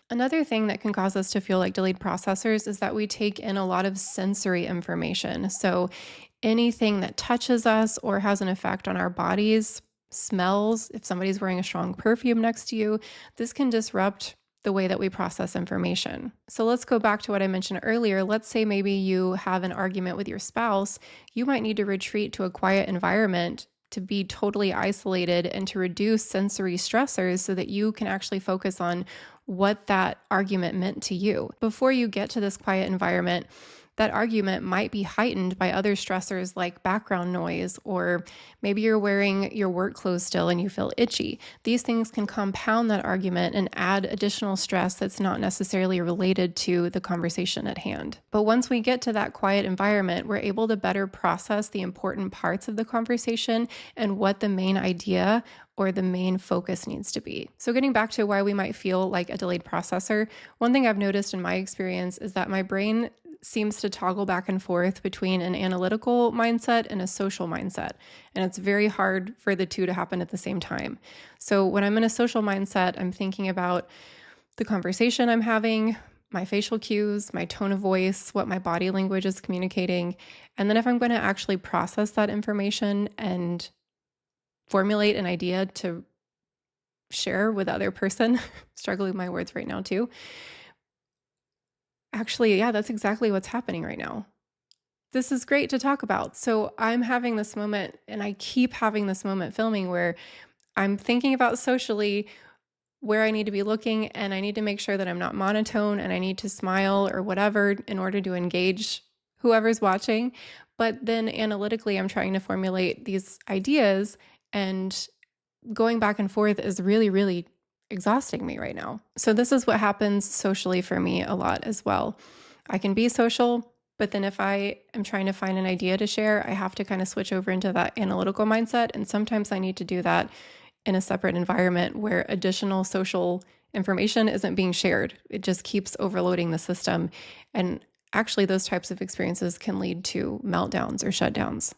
Another thing that can cause us to feel like delayed processors is that we take in a lot of sensory information. So anything that touches us or has an effect on our bodies, smells, if somebody's wearing a strong perfume next to you, this can disrupt the way that we process information. So let's go back to what I mentioned earlier. Let's say maybe you have an argument with your spouse. You might need to retreat to a quiet environment to be totally isolated and to reduce sensory stressors so that you can actually focus on what that argument meant to you. Before you get to this quiet environment, that argument might be heightened by other stressors like background noise, or maybe you're wearing your work clothes still and you feel itchy. These things can compound that argument and add additional stress that's not necessarily related to the conversation at hand. But once we get to that quiet environment, we're able to better process the important parts of the conversation and what the main idea or the main focus needs to be. So getting back to why we might feel like a delayed processor, one thing I've noticed in my experience is that my brain seems to toggle back and forth between an analytical mindset and a social mindset. And it's very hard for the two to happen at the same time. So when I'm in a social mindset, I'm thinking about the conversation I'm having, my facial cues, my tone of voice, what my body language is communicating. And then if I'm going to actually process that information and formulate an idea to share with the other person, struggling with my words right now too. Actually, yeah, that's exactly what's happening right now. This is great to talk about. So I'm having this moment, and I keep having this moment filming where I'm thinking about socially where I need to be looking, and I need to make sure that I'm not monotone, and I need to smile or whatever in order to engage whoever's watching. But then analytically, I'm trying to formulate these ideas, and going back and forth is really, really exhausting me right now. So this is what happens socially for me a lot as well. I can be social, but then if I am trying to find an idea to share, I have to kind of switch over into that analytical mindset. And sometimes I need to do that in a separate environment where additional social information isn't being shared. It just keeps overloading the system. And actually, those types of experiences can lead to meltdowns or shutdowns.